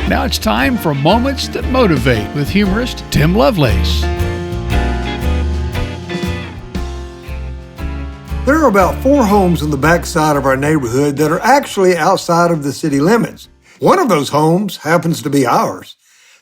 Now it's time for Moments That Motivate with humorist Tim Lovelace. There are about 4 homes on the backside of our neighborhood that are actually outside of the city limits. One of those homes happens to be ours.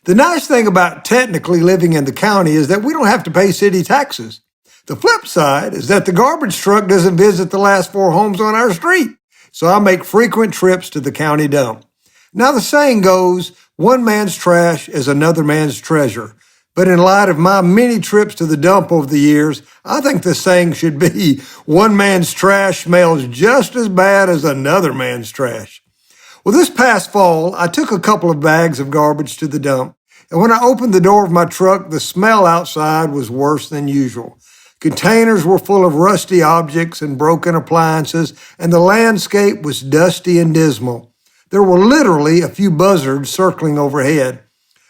The nice thing about technically living in the county is that we don't have to pay city taxes. The flip side is that the garbage truck doesn't visit the last 4 homes on our street, so I make frequent trips to the county dump. Now the saying goes, one man's trash is another man's treasure. But in light of my many trips to the dump over the years, I think the saying should be, one man's trash smells just as bad as another man's trash. Well, this past fall, I took a couple of bags of garbage to the dump, and when I opened the door of my truck, the smell outside was worse than usual. Containers were full of rusty objects and broken appliances, and the landscape was dusty and dismal. There were literally a few buzzards circling overhead.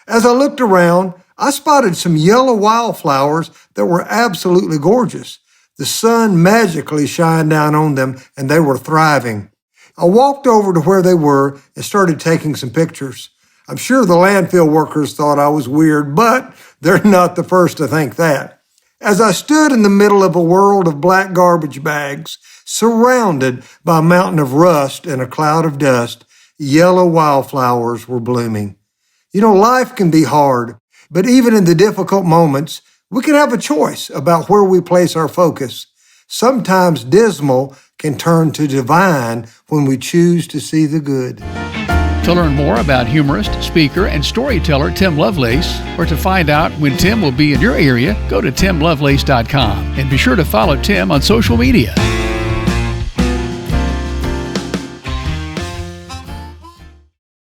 As I looked around, I spotted some yellow wildflowers that were absolutely gorgeous. The sun magically shined down on them, and they were thriving. I walked over to where they were and started taking some pictures. I'm sure the landfill workers thought I was weird, but they're not the first to think that. As I stood in the middle of a world of black garbage bags, surrounded by a mountain of rust and a cloud of dust, yellow wildflowers were blooming. You know, life can be hard, but even in the difficult moments, we can have a choice about where we place our focus. Sometimes dismal can turn to divine when we choose to see the good. To learn more about humorist, speaker, and storyteller Tim Lovelace, or to find out when Tim will be in your area, go to timlovelace.com and be sure to follow Tim on social media.